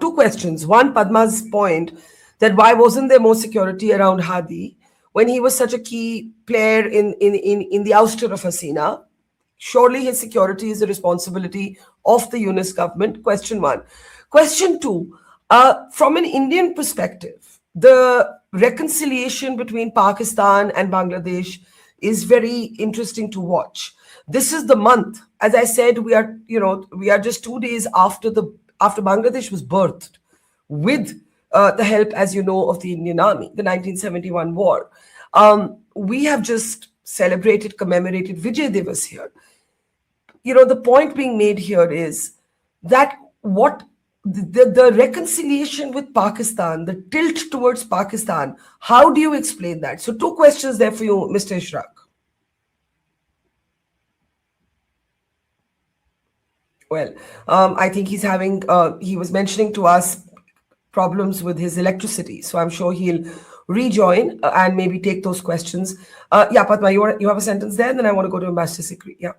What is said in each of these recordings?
Two questions. One, Padma's point that why wasn't there more security around Hadi when he was such a key player in the ouster of Hasina? Surely his security is the responsibility of the Yunus government. Question one. Question two, from an Indian perspective, the reconciliation between Pakistan and Bangladesh is very interesting to watch. This is the month, as I said, we are just 2 days after Bangladesh was birthed, with the help, as you know, of the Indian Army, the 1971 war. We have just celebrated, commemorated Vijay Diwas here. The point being made here is that the reconciliation with Pakistan, the tilt towards Pakistan, how do you explain that? So two questions there for you, Mr. Ishrak. Well, I think he was mentioning to us problems with his electricity. So I'm sure he'll rejoin and maybe take those questions. Yeah, Padma, you have a sentence there, and then I want to go to Ambassador Sikri. Yeah.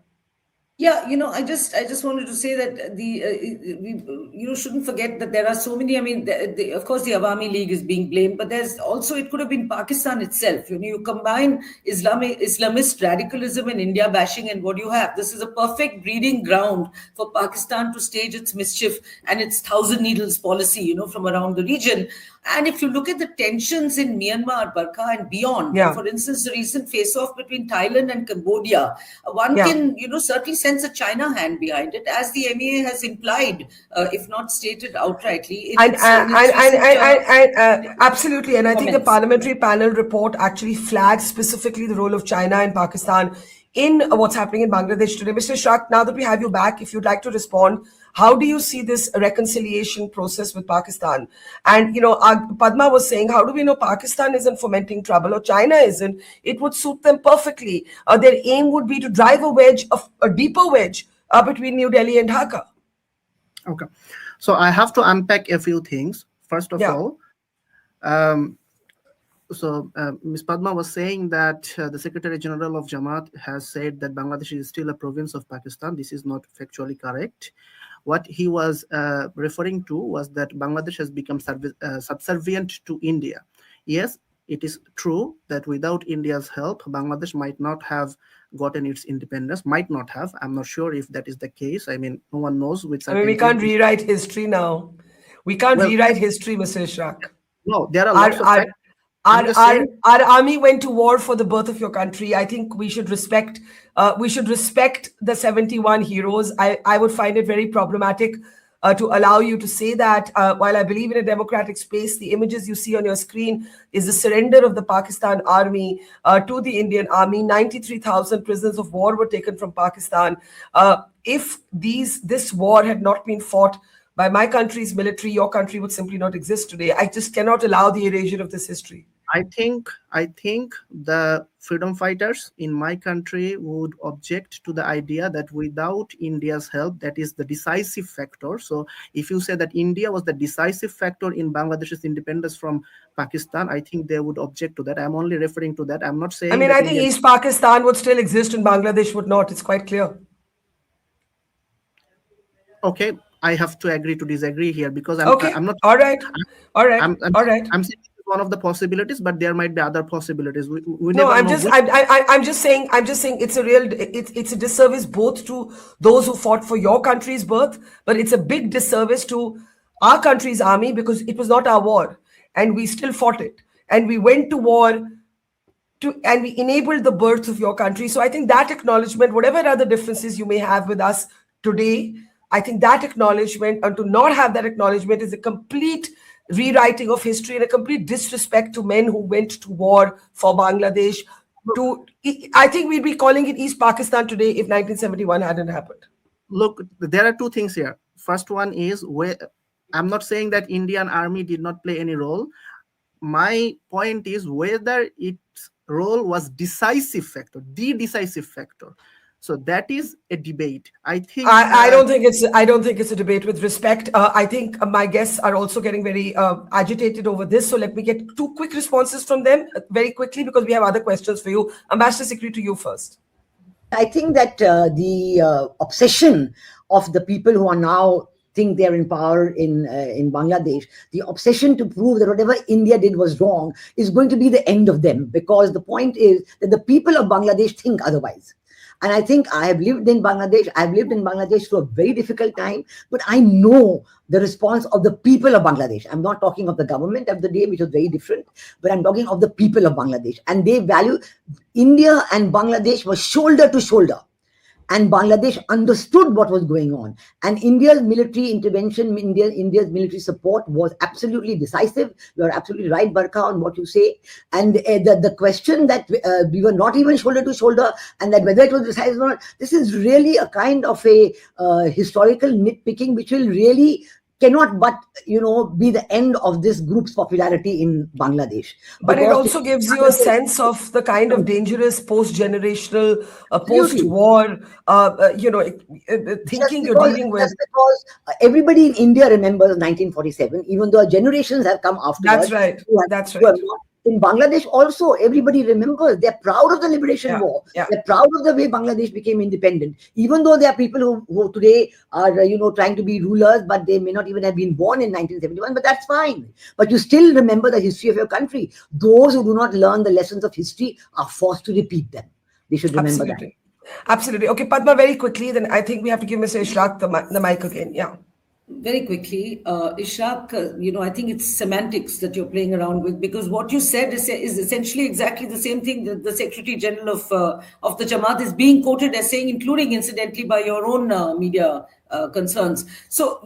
Yeah, I just wanted to say that you shouldn't forget that there are so many. I mean, of course, the Awami League is being blamed, but there's also, it could have been Pakistan itself. You combine Islamist radicalism and India bashing, and what do you have? This is a perfect breeding ground for Pakistan to stage its mischief and its thousand needles policy, from around the region. And if you look at the tensions in Myanmar, Barkha, and beyond, for instance, the recent face-off between Thailand and Cambodia, one can, certainly sense a China hand behind it, as the MEA has implied, if not stated outrightly. Absolutely. And I think the parliamentary panel report actually flags specifically the role of China and Pakistan in what's happening in Bangladesh today. Mr. Ishrak, now that we have you back, if you'd like to respond, how do you see this reconciliation process with Pakistan? And, Padma was saying, how do we know Pakistan isn't fomenting trouble or China isn't? It would suit them perfectly. Their aim would be to drive a deeper wedge between New Delhi and Dhaka. Okay. So I have to unpack a few things. First of all, Ms. Padma was saying that the Secretary General of Jamaat has said that Bangladesh is still a province of Pakistan. This is not factually correct. What he was referring to was that Bangladesh has become subservient to India. Yes, it is true that without India's help, Bangladesh might not have gotten its independence, might not have. I'm not sure if that is the case. I mean, no one knows with certainty. We can't rewrite history now. We can't rewrite history, Mr. Ishrak. No, there are lots of facts. Our army went to war for the birth of your country. I think we should respect the 71 heroes. I would find it very problematic to allow you to say that. While I believe in a democratic space, the images you see on your screen is the surrender of the Pakistan army to the Indian army. 93,000 prisoners of war were taken from Pakistan. If this war had not been fought by my country's military, your country would simply not exist today. I just cannot allow the erasure of this history. I think the freedom fighters in my country would object to the idea that without India's help, that is the decisive factor. So if you say that India was the decisive factor in Bangladesh's independence from Pakistan, I think they would object to that. I'm only referring to that. I'm not saying. I think East Pakistan would still exist and Bangladesh would not. It's quite clear. Okay, I have to agree to disagree here because I'm not. All right. I'm saying one of the possibilities, but there might be other possibilities. I'm just saying it's a disservice both to those who fought for your country's birth, but it's a big disservice to our country's army because it was not our war and we still fought it and we went to war and we enabled the birth of your country. So I think that acknowledgement, whatever other differences you may have with us today, I think that acknowledgement, and to not have that acknowledgement, is a complete rewriting of history and a complete disrespect to men who went to war for Bangladesh. I think we'd be calling it East Pakistan today if 1971 hadn't happened. Look, there are two things here. First one is I'm not saying that Indian army did not play any role. My point is whether its role was the decisive factor. So that is a debate. I think I don't think it's a debate. With respect, I think my guests are also getting very agitated over this. So let me get two quick responses from them very quickly because we have other questions for you. Ambassador Sikri, to you first. I think that the obsession of the people who are now think they're in power in Bangladesh, the obsession to prove that whatever India did was wrong is going to be the end of them, because the point is that the people of Bangladesh think otherwise. And I think I have lived in Bangladesh. I've lived in Bangladesh through a very difficult time, but I know the response of the people of Bangladesh. I'm not talking of the government of the day, which was very different, but I'm talking of the people of Bangladesh. And they value India and Bangladesh was shoulder to shoulder. And Bangladesh understood what was going on. And India's military intervention, India's military support was absolutely decisive. You're absolutely right, Barkha, on what you say. And the question that we were not even shoulder to shoulder, and that whether it was decisive or not, this is really a kind of a historical nitpicking, which will really cannot but be the end of this group's popularity in Bangladesh. But it also gives you a sense of the kind of dangerous post-generational, post-war, thinking you're dealing with. That's because everybody in India remembers 1947, even though generations have come afterwards. That's right. That's right. In Bangladesh also, everybody remembers. They're proud of the liberation war. Yeah. They're proud of the way Bangladesh became independent. Even though there are people who today are, trying to be rulers, but they may not even have been born in 1971, but that's fine. But you still remember the history of your country. Those who do not learn the lessons of history are forced to repeat them. They should remember that. Absolutely. Okay, Padma, very quickly, then I think we have to give Mr. Ishrak the mic again. Yeah. Very quickly, Ishrak, I think it's semantics that you're playing around with, because what you said is essentially exactly the same thing that the Secretary General of the Jamaat is being quoted as saying, including incidentally by your own media concerns. So,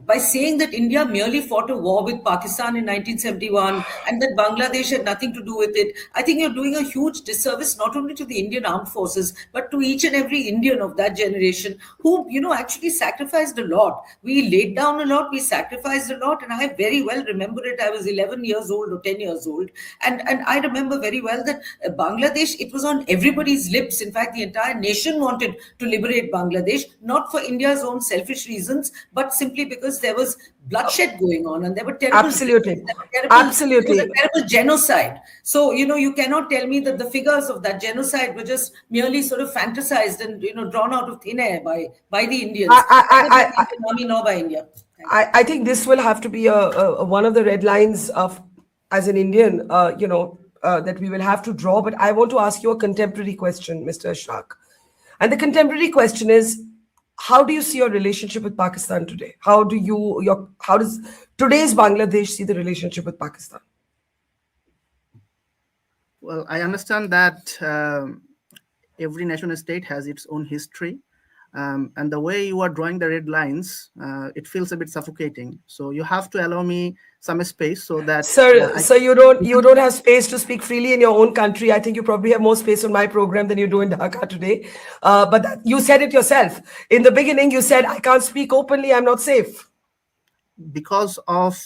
by saying that India merely fought a war with Pakistan in 1971 and that Bangladesh had nothing to do with it, I think you're doing a huge disservice not only to the Indian armed forces, but to each and every Indian of that generation who, actually sacrificed a lot. We laid down a lot, we sacrificed a lot, and I very well remember it. I was 11 years old or 10 years old, and I remember very well that Bangladesh, it was on everybody's lips. In fact, the entire nation wanted to liberate Bangladesh, not for India's own selfish reasons, but simply because there was bloodshed going on and there were terrible absolutely terrible genocide. So you cannot tell me that the figures of that genocide were just merely sort of fantasized and drawn out of thin air by the Indians, nor by India. I think this will have to be a one of the red lines of, as an Indian, that we will have to draw. But I want to ask you a contemporary question, Mr. Ishrak. And the contemporary question is, how do you see your relationship with Pakistan today? How does today's Bangladesh see the relationship with Pakistan? Well, I understand that every nation state has its own history. And the way you are drawing the red lines, it feels a bit suffocating. So you have to allow me some space so that... Sir, you don't have space to speak freely in your own country. I think you probably have more space on my program than you do in Dhaka today. But you said it yourself. In the beginning, you said, I can't speak openly, I'm not safe. Because of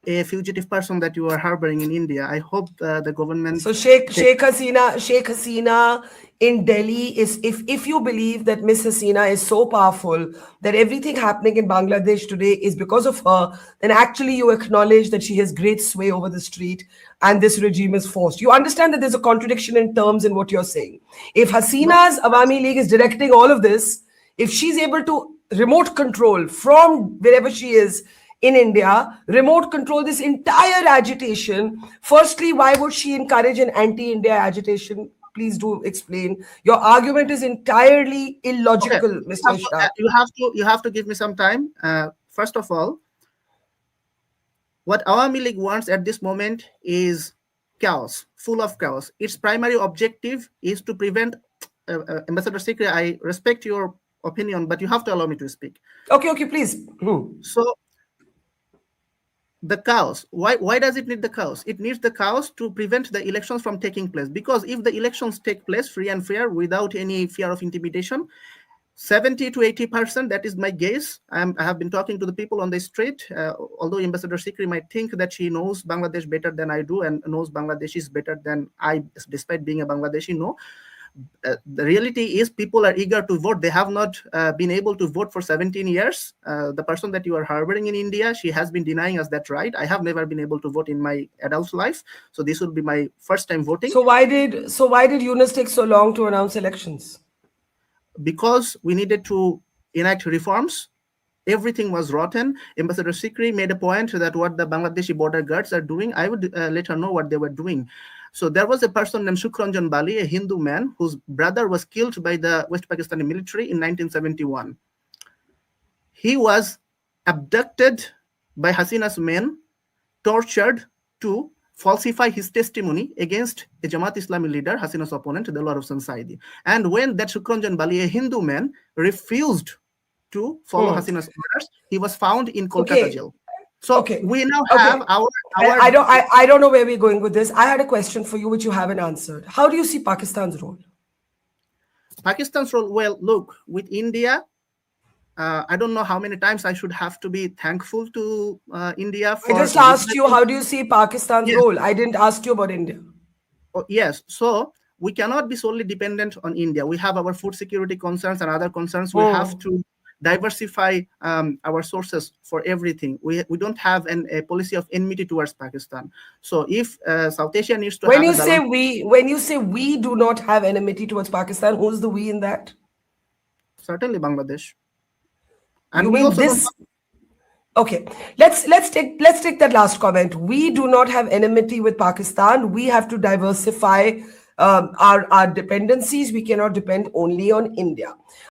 a fugitive person that you are harboring in India, I hope the government... So Sheikh Hasina in Delhi is, if you believe that Miss Hasina is so powerful that everything happening in Bangladesh today is because of her, then actually you acknowledge that she has great sway over the street and this regime is forced. You understand that there's a contradiction in terms in what you're saying. If Hasina's Awami League is directing all of this, if she's able to remote control from wherever she is in India, remote control this entire agitation, firstly, why would she encourage an anti-India agitation? Please do explain. Your argument is entirely illogical, okay. Mr. Ishrak. You have to give me some time. First of all, what Awami League wants at this moment is chaos, full of chaos. Its primary objective is to prevent, Ambassador Sikri, I respect your opinion, but you have to allow me to speak. Okay, please. So, the chaos. Why does it need the chaos? It needs the chaos to prevent the elections from taking place. Because if the elections take place free and fair without any fear of intimidation, 70 to 80%, that is my guess. I have been talking to the people on the street, although Ambassador Sikri might think that she knows Bangladesh better than I do and knows Bangladeshis better than I, despite being a Bangladeshi, no. The reality is people are eager to vote. They have not been able to vote for 17 years. The person that you are harboring in India, she has been denying us that right. I have never been able to vote in my adult life. So this will be my first time voting. So why did Yunus take so long to announce elections? Because we needed to enact reforms Everything was rotten. Ambassador Sikri made a point that what the Bangladeshi border guards are doing, I would let her know what they were doing. So there was a person named Shukranjan Bali, a Hindu man, whose brother was killed by the West Pakistani military in 1971. He was abducted by Hasina's men, tortured to falsify his testimony against a Jamaat Islami leader, Hasina's opponent, Delwar Hossain Saidi. And when that Shukranjan Bali, a Hindu man, refused to follow Hasina's orders, he was found in Kolkata jail. So we now have our I don't know where we're going with this. I had a question for you which you haven't answered. How do you see Pakistan's role? Pakistan's role, well, look, with India, I don't know how many times I should have to be thankful to India for... I just asked you, how do you see Pakistan's role? I didn't ask you about India. Oh, yes. So we cannot be solely dependent on India. We have our food security concerns and other concerns. We have to diversify our sources for everything. We don't have a policy of enmity towards Pakistan. So if South Asia needs to when you say we do not have enmity towards Pakistan, who's the we in that? Certainly Bangladesh. And you mean this? Okay, let's take that last comment. We do not have enmity with Pakistan. We have to diversify our dependencies. We cannot depend only on India.